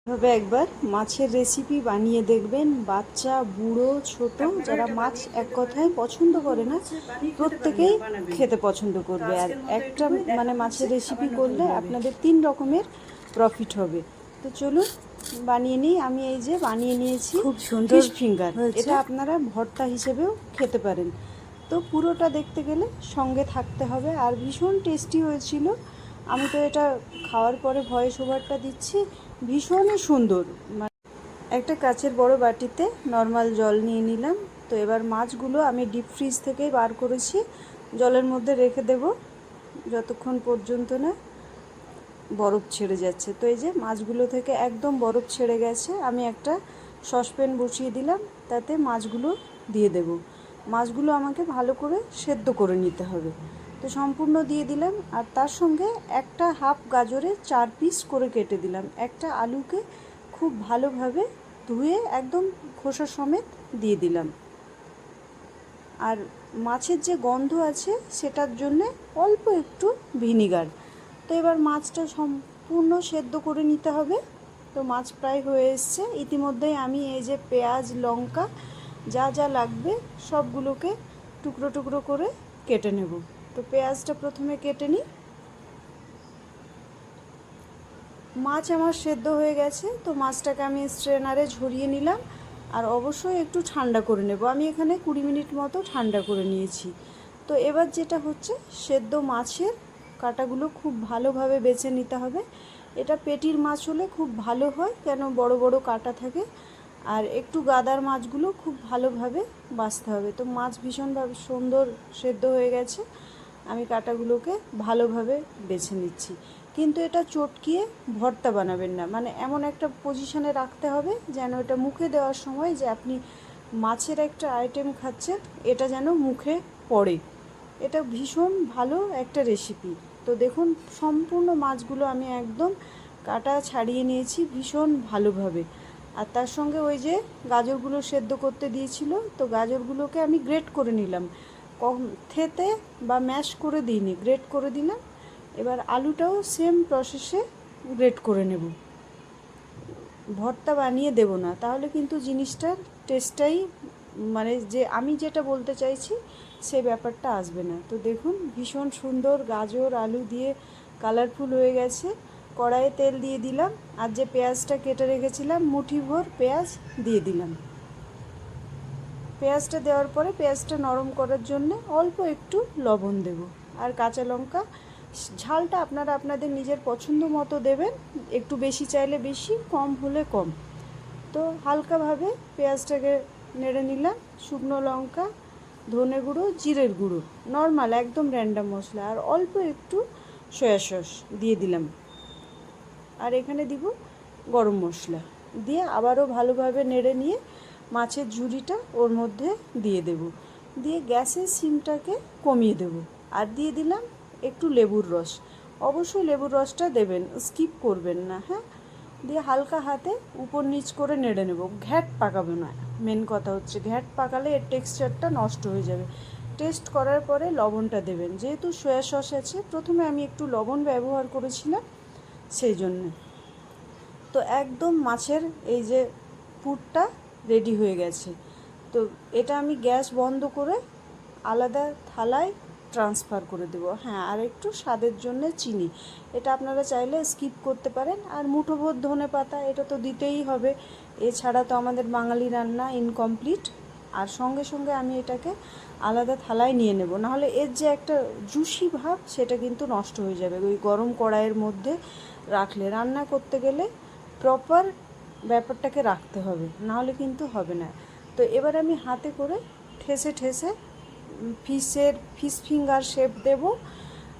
এভাবে একবার মাছের রেসিপি বানিয়ে দেখবেন। বাচ্চা, বুড়ো, ছোট যারা মাছ এক কথায় পছন্দ করে না, প্রত্যেকেই খেতে পছন্দ করবে। আর একটা মাছের রেসিপি করলে আপনাদের 3 রকমের প্রফিট হবে। তো চলুন বানিয়ে নিই। আমি এই যে বানিয়ে নিয়েছি খুব সুন্দর ফিশ ফিঙ্গার। হয়েছে। এটা আপনারা ভর্তা হিসেবেও খেতে পারেন। তো পুরোটা দেখতে গেলে সঙ্গে থাকতে হবে। আর ভীষণ টেস্টি হয়েছিল। আমি তো এটা খাওয়ার পরে ভয়েস ওভারটা দিচ্ছি। ভীষণই সুন্দর। একটা কাচের বড় বাটিতে নর্মাল জল নিয়ে নিলাম। তো এবার মাছগুলো আমি ডিপ ফ্রিজ থেকেই বার করেছি, জলের মধ্যে রেখে দেব যতক্ষণ পর্যন্ত না বরফ ছেড়ে যাচ্ছে। তো এই যে মাছগুলো থেকে একদম বরফ ছেড়ে গেছে। আমি একটা সসপ্যান বসিয়ে দিলাম, তাতে মাছগুলো দিয়ে দেব। মাছগুলো আমাকে ভালো করে সেদ্ধ করে নিতে হবে। তো সম্পূর্ণ দিয়ে দিলাম। আর তার সঙ্গে একটা হাফ গাজরে 4 পিস করে কেটে দিলাম। একটা আলুকে খুব ভালোভাবে ধুয়ে একদম খোসা সমেত দিয়ে দিলাম। আর মাছের যে গন্ধ আছে সেটার জন্যে অল্প একটু ভিনিগার। তো এবার মাছটা সম্পূর্ণ সেদ্ধ করে নিতে হবে। তো মাছ প্রায় হয়ে এসছে। ইতিমধ্যেই আমি এই যে পেঁয়াজ, লঙ্কা যা যা লাগবে সবগুলোকে টুকরো টুকরো করে কেটে নেব। তো পেঁয়াজটা প্রথমে কেটে নিই। মাছ আমার সেদ্ধ হয়ে গেছে। তো মাছটাকে আমি স্ট্রেনারে ঝরিয়ে নিলাম। আর অবশ্যই একটু ঠান্ডা করে নেব। আমি এখানে 20 মিনিট মতো ঠান্ডা করে নিয়েছি। তো এবার যেটা হচ্ছে, সেদ্ধ মাছের কাঁটাগুলো খুব ভালোভাবে বেছে নিতে হবে। এটা পেটির মাছ হলে খুব ভালো হয়, কেন বড় বড় কাঁটা থাকে। আর একটু গাদার মাছগুলো খুব ভালোভাবে বাছতে হবে। তো মাছ ভীষণভাবে সুন্দর সেদ্ধ হয়ে গেছে। আমি কাঁটাগুলোকে ভালোভাবে বেছে নিচ্ছি। কিন্তু এটা চটকিয়ে ভর্তা বানাবেন না, এমন একটা পজিশনে রাখতে হবে যেন এটা মুখে দেওয়ার সময় যে আপনি মাছের একটা আইটেম খাচ্ছেন, এটা যেন মুখে পড়ে। এটা ভীষণ ভালো একটা রেসিপি। তো দেখুন, সম্পূর্ণ মাছগুলো আমি একদম কাটা ছাড়িয়ে নিয়েছি ভীষণ ভালোভাবে। আর তার সঙ্গে ওই যে গাজরগুলো সেদ্ধ করতে দিয়েছিল, তো গাজরগুলোকে আমি গ্রেট করে নিলাম। থেতে বা ম্যাশ করে দিইনি, গ্রেট করে দিলাম। এবার আলুটাও সেম প্রসেসে গ্রেট করে নেব। ভর্তা বানিয়ে দেব না, তাহলে কিন্তু জিনিসটার টেস্টটাই যে আমি যেটা বলতে চাইছি সে ব্যাপারটা আসবে না। তো দেখুন, ভীষণ সুন্দর গাজর আলু দিয়ে কালারফুল হয়ে গেছে। কড়াইয়ে তেল দিয়ে দিলাম। আর যে পেঁয়াজটা কেটে রেখেছিলাম মুঠিভর পেঁয়াজ দিয়ে দিলাম। পেঁয়াজটা দেওয়ার পরে পেঁয়াজটা নরম করার জন্য অল্প একটু লবণ দেব। আর কাঁচা লঙ্কা, ঝালটা আপনারা আপনাদের নিজের পছন্দ মতো দেবেন, একটু বেশি চাইলে বেশি, কম হলে কম। তো হালকাভাবে পেঁয়াজটাকে নেড়ে নিলাম। শুকনো লঙ্কা, ধনে গুঁড়ো, জিরের গুঁড়ো, নর্মাল একদম র্যান্ডাম মশলা, আর অল্প একটু সয়া সস দিয়ে দিলাম। আর এখানে দিব গরম মশলা দিয়ে আবারও ভালোভাবে নেড়ে নিয়ে মাছের ঝুড়িটা ওর মধ্যে দিয়ে দেব। দিয়ে গ্যাসের সিমটাকে কমিয়ে দেব। আর দিয়ে দিলাম একটু লেবুর রস। অবশ্যই লেবুর রসটা দেবেন, স্কিপ করবেন না, হ্যাঁ। দিয়ে হালকা হাতে উপর নিচ করে নেড়ে নেব। ঘ্যাট পাকাবে না, মেন কথা হচ্ছে ঘ্যাট পাকালে এর টেক্সচারটা নষ্ট হয়ে যাবে। টেস্ট করার পরে লবণটা দেবেন। যেহেতু সয়া সস আছে, প্রথমে আমি একটু লবণ ব্যবহার করেছিলাম সেই জন্যে। তো একদম মাছের এই যে পুরটা রেডি হয়ে গেছে। তো এটা আমি গ্যাস বন্ধ করে আলাদা থালায় ট্রান্সফার করে দেবো। হ্যাঁ, আর একটু স্বাদের জন্য চিনি, এটা আপনারা চাইলে স্কিপ করতে পারেন। আর মুঠোভর ধনে পাতা, এটা তো দিতেই হবে, এছাড়া তো আমাদের বাঙালি রান্না ইনকমপ্লিট। আর সঙ্গে সঙ্গে আমি এটাকে আলাদা থালায় নিয়ে নেব, নাহলে এর যে একটা জুসি ভাব সেটা কিন্তু নষ্ট হয়ে যাবে। ওই গরম কড়াইয়ের মধ্যে রাখলে, রান্না করতে গেলে প্রপার ব্যাপারটাকে রাখতে হবে, নাহলে কিন্তু হবে না। তো এবার আমি হাতে করে ঠেসে ঠেসে ফিশ ফিঙ্গার শেপ দেব,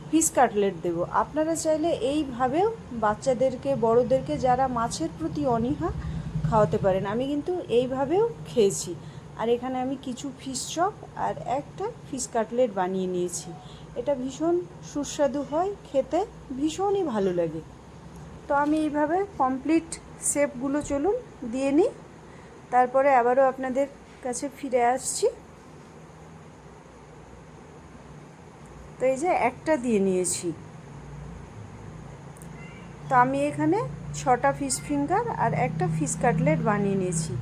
ফিশ কাটলেট দেব। আপনারা চাইলে এইভাবেও বাচ্চাদেরকে, বড়োদেরকে যারা মাছের প্রতি অনীহা, খাওয়াতে পারেন। আমি কিন্তু এইভাবেও খেয়েছি। আর এখানে আমি কিছু ফিশ চপ আর একটা ফিশ কাটলেট বানিয়ে নিয়েছি। এটা ভীষণ সুস্বাদু হয়, খেতে ভীষণই ভালো লাগে। তো আমি এইভাবে কমপ্লিট শেপগুলো চলুন দিয়ে নিই, তারপরে আবারও আপনাদের কাছে ফিরে আসছি। তো এই যে একটা দিয়ে নিয়েছি। তো আমি এখানে 6টা ফিশ ফিঙ্গার আর একটা ফিশ কাটলেট বানিয়ে নিয়েছি।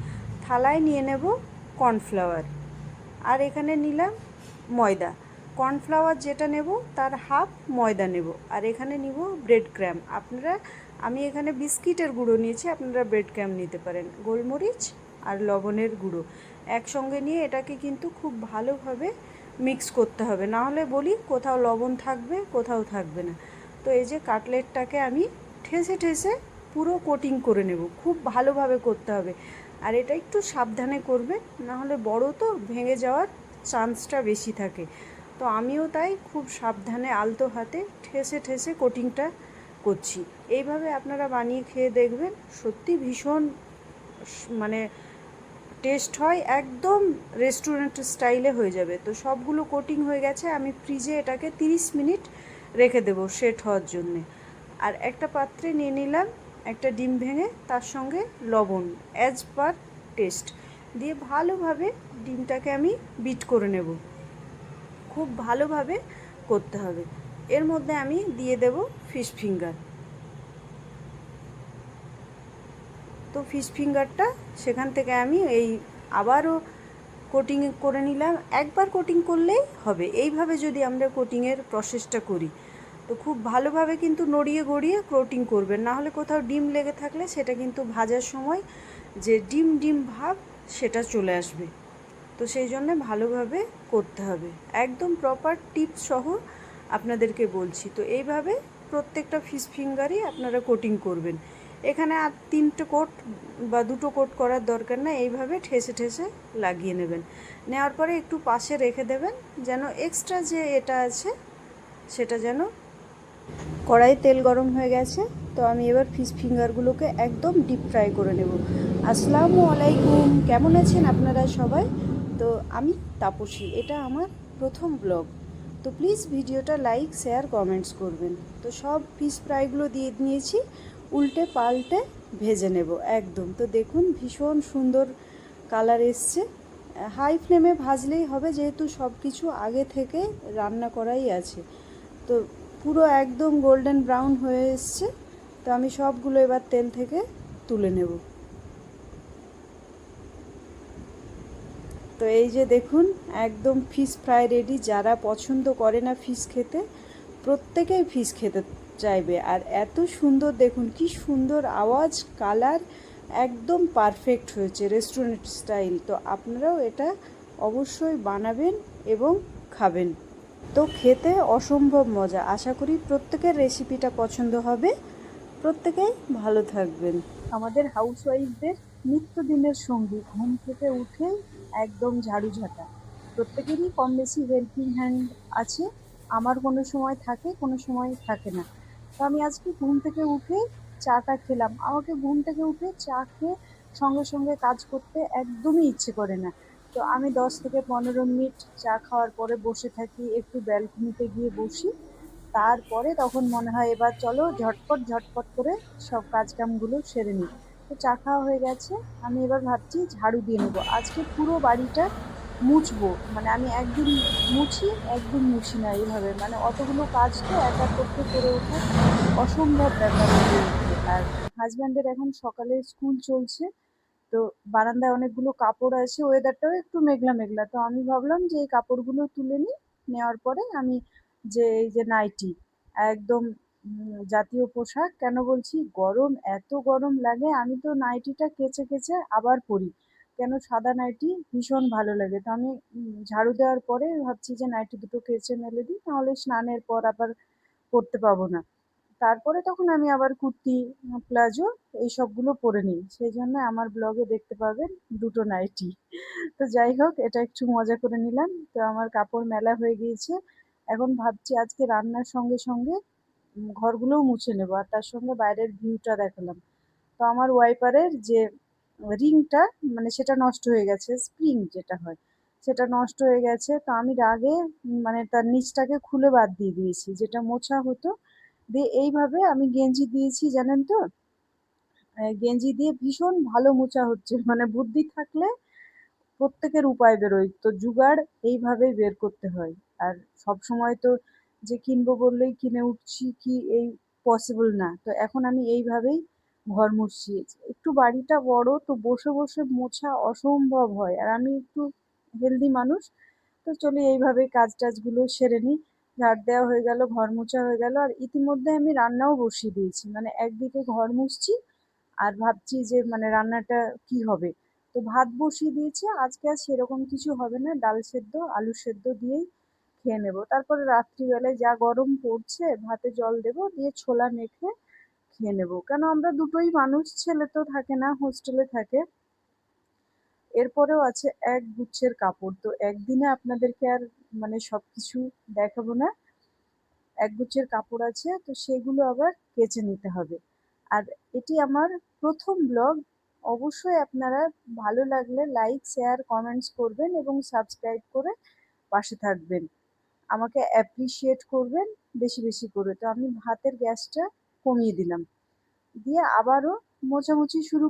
থালায় নিয়ে নেব কর্নফ্লাওয়ার, আর এখানে নিলাম ময়দা। কর্নফ্লাওয়ার যেটা নেব তার হাফ ময়দা নেব, আর এখানে নিব ব্রেড ক্র্যাম। আমি এখানে বিস্কিটের গুঁড়ো নিয়েছি, আপনারা ব্রেড ক্র্যাম নিতে পারেন। গোলমরিচ আর লবণের গুঁড়ো একসঙ্গে নিয়ে এটাকে কিন্তু খুব ভালোভাবে মিক্স করতে হবে, না হলে বলি কোথাও লবণ থাকবে কোথাও থাকবে না। তো এই যে কাটলেটটাকে আমি ঠেসে ঠেসে পুরো কোটিং করে নেব, খুব ভালোভাবে করতে হবে। আর এটা একটু সাবধানে করবে, না হলে বড় তো ভেঙে যাওয়ার চান্সটা বেশি থাকে। তো আমিও তাই খুব সাবধানে আলতো হাতে ঠেসে ঠেসে কোটিংটা করছি। এইভাবে আপনারা বানিয়ে খেয়ে দেখবেন, সত্যি ভীষণ মানে টেস্ট হয়, একদম রেস্টুরেন্ট স্টাইলে হয়ে যাবে। তো সবগুলো কোটিং হয়ে গেছে, আমি ফ্রিজে এটাকে 30 মিনিট রেখে দেবো সেট হওয়ার জন্যে। আর একটা পাত্রে নিয়ে নিলাম একটা ডিম ভেঙে, তার সঙ্গে লবণ অ্যাজ পার টেস্ট দিয়ে ভালোভাবে ডিমটাকে আমি বিট করে নেব। খুব ভালোভাবে করতে হবে। এর মধ্যে আমি দিয়ে দেব ফিশ ফিঙ্গার। তো ফিশ ফিঙ্গারটা সেখান থেকে আমি আবারও কোটিং করে নিলাম। একবার কোটিং করলেই হবে, এইভাবে যদি আমরা কোটিংয়ের প্রসেসটা করি। তো খুব ভালোভাবে কিন্তু নড়িয়ে গড়িয়ে কোটিং করবেন, না হলে কোথাও ডিম লেগে থাকলে সেটা কিন্তু ভাজার সময় যে ডিম ডিম ভাব সেটা চলে আসবে। তো সেই জন্যে ভালোভাবে করতে হবে, একদম প্রপার টিপস সহ আপনাদেরকে বলছি। তো এইভাবে প্রত্যেকটা ফিশ ফিঙ্গারই আপনারা কোটিং করবেন। এখানে আর 3টে কোট বা 2টো কোট করার দরকার না, এইভাবে ঠেসে ঠেসে লাগিয়ে নেবেন। নেওয়ার পরে একটু পাশে রেখে দেবেন, যেন এক্সট্রা যে এটা আছে সেটা যেন। কড়াই তেল গরম হয়ে গেছে, তো আমি এবার ফিশ ফিঙ্গারগুলোকে একদম ডিপ ফ্রাই করে নেব। আসসালামু আলাইকুম, কেমন আছেন আপনারা সবাই? তো আমি তাপসী, এটা আমার প্রথম ব্লগ। তো প্লিজ ভিডিওটা লাইক শেয়ার কমেন্টস করবেন। তো সব ফিশ ফ্রাইগুলো দিয়ে নিয়েছি, উল্টে পাল্টে ভেজে নেব একদম। তো দেখুন ভীষণ সুন্দর কালার এসছে। হাই ফ্লেমে ভাজলেই হবে, যেহেতু সব কিছু আগে থেকে রান্না করাই আছে। তো পুরো একদম গোল্ডেন ব্রাউন হয়ে এসছে। তো আমি সবগুলো এবার তেল থেকে তুলে নেব। তো এই যে দেখুন একদম ফিশ ফ্রাই রেডি। যারা পছন্দ করে না ফিশ খেতে, প্রত্যেকেই ফিশ খেতে চাইবে। আর এত সুন্দর দেখুন, কি সুন্দর আওয়াজ, কালার, একদম পারফেক্ট হয়েছে রেস্টুরেন্ট স্টাইল। তো আপনারাও এটা অবশ্যই বানাবেন এবং খাবেন। তো খেতে অসম্ভব মজা। আশা করি প্রত্যেকের রেসিপিটা পছন্দ হবে। প্রত্যেকেই ভালো থাকবেন। আমাদের হাউসওয়াইফদের নিত্যদিনের সঙ্গী ঘুম থেকে উঠে একদম ঝাড়ুঝাঁটা। প্রত্যেকেরই কম বেশি হেল্পিং হ্যান্ড আছে। আমার কোনো সময় থাকে, কোনো সময় থাকে না। তো আমি আজকে ঘুম থেকে উঠে চাটা খেলাম। আমাকে ঘুম থেকে উঠে চা খেয়ে সঙ্গে সঙ্গে কাজ করতে একদমই ইচ্ছে করে না। তো আমি 10 থেকে 15 মিনিট চা খাওয়ার পরে বসে থাকি, একটু ব্যালকনিতে গিয়ে বসি। তারপরে তখন মনে হয় এবার চলো ঝটপট ঝটপট করে সব কাজকামগুলো সেরে নিই। তো চা খাওয়া হয়ে গেছে, আমি এবার ভাবছি ঝাড়ু দিয়ে নেবো। আজকে পুরো বাড়িটা মুছবো, মানে আমি একদিন মুছি একদিন মুছি না, এইভাবে মানে অতগুলো কাজ তো একার পক্ষে করে ওঠা অসম্ভব ব্যাপার হয়ে ওঠে। আর হাজব্যান্ডের এখন সকালে স্কুল চলছে, তো বারান্দায় অনেকগুলো কাপড় আছে, ওয়েদারটাও একটু মেঘলা মেঘলা। তো আমি ভাবলাম যে এই কাপড়গুলো তুলে নিই, নেওয়ার পরে আমি যে এই যে নাইটি একদম জাতীয় পোশাক, কেন বলছি গরম, এত গরম লাগে, আমি তো নাইটিটা কেচে কেচে আবার পরি। কেন, সাদা নাইটি ভীষণ ভালো লাগে। তো আমি ঝাড়ু দেওয়ার পরে ভাবছি যে নাইটি দুটো কেচে মেলে দিই, তাহলে স্নানের পর আবার পরতে পাবো না। তারপরে তখন আমি আবার কুর্তি, প্লাজো এই সবগুলো পরে নিই। সেই জন্য আমার ব্লগে দেখতে পাবেন দুটো নাইটি। তো যাই হোক, এটা একটু মজা করে নিলাম। তো আমার কাপড় মেলা হয়ে গিয়েছে। এখন ভাবছি আজকে রান্নার সঙ্গে সঙ্গে ঘরগুলোও মুছে নেবো, আর তার সঙ্গে বাইরের ভিউটা দেখালাম। তো আমার ওয়াইপারের যে রিংটা, মানে সেটা নষ্ট হয়ে গেছে, স্প্রিং যেটা হয় সেটা নষ্ট হয়ে গেছে। তো আমি রাগে মানে তার নিচটাকে খুলে বাদ দিয়ে দিয়েছি, যেটা মোছা হতো। দিয়ে এইভাবে আমি গেঞ্জি দিয়েছি, জানেন তো, গেঞ্জি দিয়ে ভীষণ ভালো মোছা হচ্ছে। মানে বুদ্ধি থাকলে প্রত্যেকের উপায় বেরোয়, তো জুগাড় এইভাবেই বের করতে হয়। আর সব সময় তো যে কিনবো বললেই কিনে উঠছি কি, এই পসিবল না। তো এখন আমি এইভাবেই ঘর মুছছি। একটু বাড়িটা বড় তো বসে বসে মোছা অসম্ভব হয়, আর আমি একটু হেলদি মানুষ, তো চলি এইভাবেই কাজ টাজগুলো সেরে নিই। ঝাড় দেওয়া হয়ে গেল, ঘর মোছা হয়ে গেল, আর ইতিমধ্যে আমি রান্নাও বসিয়ে দিয়েছি, মানে একদিকে ঘর মুছছি আর ভাবছি যে মানে রান্নাটা কি হবে। তো ভাত বসিয়ে দিয়েছি, আজকে আর সেরকম কিছু হবে না, ডাল সেদ্ধ আলু সেদ্ধ দিয়েই খেয়ে নেবো। তারপরে রাত্রিবেলায় যা গরম পড়ছে ভাতে জল দেবো, দিয়ে ছোলা মেখে খেয়ে নেবো, কেন আমরা দুটোই মানুষ, ছেলে তো থাকে না, হোস্টেলে থাকে। এরপরেও আছে এক গুচ্ছের কাপড়, তো একদিনে আপনাদেরকে আর মানে সবকিছু দেখাবো না। একগুচ্ছের কাপড় আছে, তো সেগুলো আবার কেচে নিতে হবে। আর এটি আমার প্রথম ব্লগ। অবশ্যই আপনারা ভালো লাগলে লাইক শেয়ার কমেন্টস করবেন এবং সাবস্ক্রাইব করে পাশে থাকবেন, আমাকে অ্যাপ্রিসিয়েট করবেন বেশি বেশি করে। তো আমি ভাতের গ্যাসটা কমিয়ে দিলাম, দিয়ে আবারও মোছামুছি শুরু